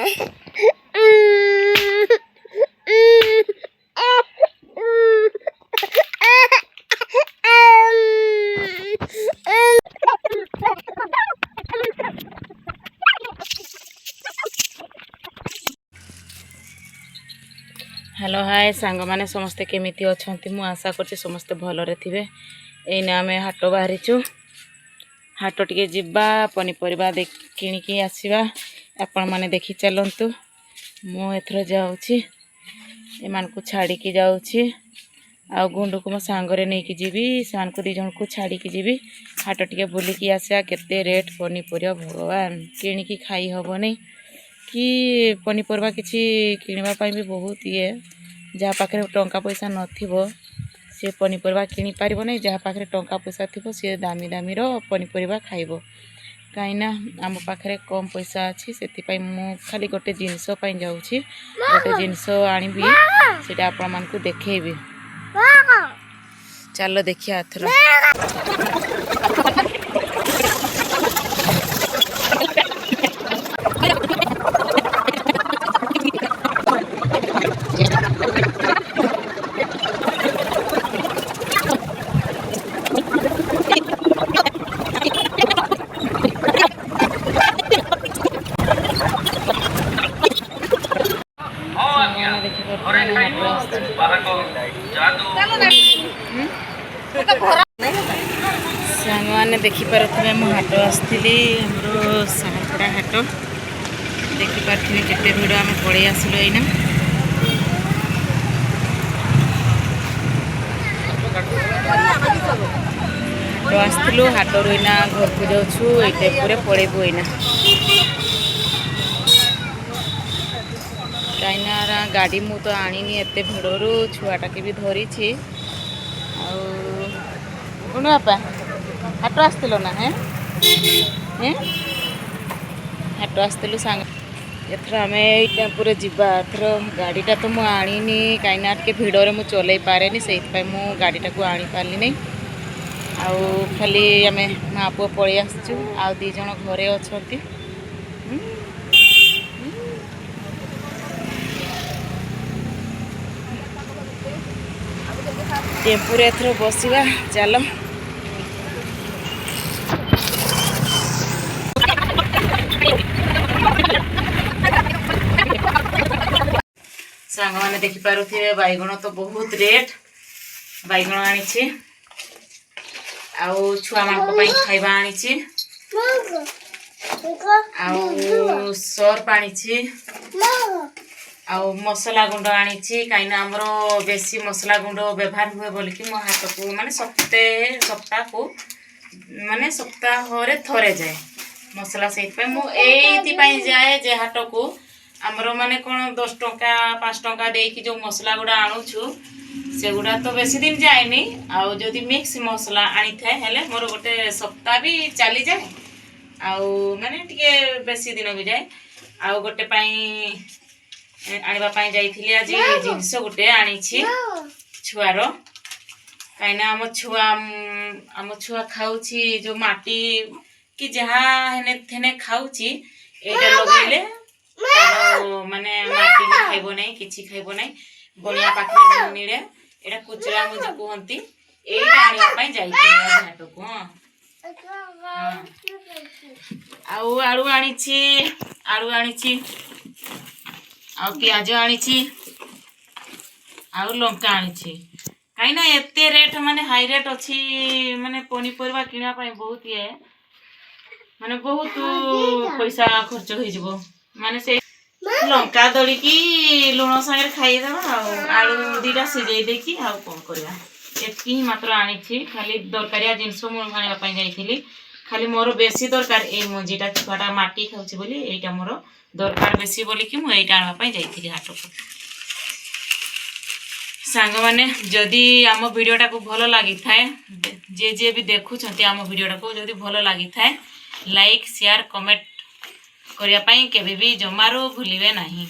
Hello hi सांग मैंने समस्ते केमिति अछंती मु आशा करछि समस्ते भलरे थिबे। एइना आमे हाट बाहरिछु हाट टिके जिब्बा पनीपरिबा किणिकी आसीबा आपण माने देखि चलंतु। मु एथर जाउछि एमान को छाड़ी की जाउछि आ गुंडू को मो सांगरे नै कि जीवी सान को दी जण को छाड़ी की जीवी हाट टिके बुली की आसे केते रेट पनीपरिबा भगवान किणिकी खाई हबो नै कि पनीपरिबा किछि किनिबा पई भी बहुत ये जहाँ पाखे टंका पैसा नथिबो से पनीपरिबा किनि पारिबो नै जहाँ पाखे टंका पैसा थिबो से दामी दामी रो पनीपरिबा खाइबो काइना आम पाखे कम पैसा अछि सेति पई मु खाली गोटे जिंस पई जाउछि गोटे जिंस आनिबी सेटा आपण मान को देखेबी चलो देखिया अथरा सांग मैंने देखिपे मु हाट आसती हमरो साहरपड़ा हाट देखिपे केते भिड़ आम पड़े आसलु एना हाट आसलु हाटर एना घर को जाऊँ ये टेम्पोरे पड़ेबू एना कहीं गाड़ी मु तो आनी एत भिड़ू छुआटा के भी धरी गुण बापा हाट आसल ना हैं हाट आसलु सांग एथर आम टेम्पोरे जावा एथर गाड़ीटा तो मुझे आनी कहीं टे भिड़े मुझे चल पारे से मु गाड़ीटा को आनी पार्ली नहीं आउ खाली आम माँ पुआ पलि आसचु आ दी जण घरे अच्छा टेम्पोरे एथर बसवा चल सांग मैंने देखिपे बैगण तो बहुत रेट बैगण आनी आउ छुआ मान खाइबा आनी आउ सर्फ आनी आउ मसला गुंड आनी कहीं आमर बेसी मसला गुंड व्यवहार हुए बोलिकी मो हाथ को माने सप्ताह को माने सप्ताह थरे जाए मसला से मुझे जाए जे हाट को आमर माने कौन 10 टंका 5 टंका देकी जो मसला गुड़ा आणुछु से गुड़ा तो बेसी दिन जाएनी आउ जदि मिक्स मसला आनी थाए हेले मोर गोटे सप्ताह भी चली जाए आउ माने टिके बेसी दिन भी जाए आउ गोटे पाई आनिबा पाई जाइथिली आज जिंस गोटे आनी छुआर कहीं आम छुआ खाऊची जो माटी कि जहाँ हेने थेने खाऊची एटा लगेले माने माटी भी खाइबो नहीं किछि खाइबो नहीं बनिया पाखे मिले एटा कुचरा मुझे कहती एटा आनिबा पई जाइथिली आज हाट को आउ आलू आनी आउ प्याज आनी आउ लंका आनी कहीं ना एते रेट माने हाई रेट अच्छी माने पनीपरिबा किना पई बहुत ये माने बहुत पैसा खर्च हो माने से लंका दड़ी की लुण संगे खाईदेवा आलू दीटा सिझे देकी आउ कौन करवा एतकी ही मात्र आनी खाली दरकारिया जिनस मुझे जाइली खाली मोर बेसी दरकार ए मजीटा छुआटा माटी खाऊची बोली एटा मोर दरकार बेसी बोलिकी मु एटा आनबा जाइली हाट को सांग माने जदि आम वीडियोटा को भल लगी थाए जे जे भी देखुछंती आम वीडियोटा को जदि भल लगी थाए लाइक शेयर कमेंट करिया पई केबे भी जमारो भूलिबे नहीं।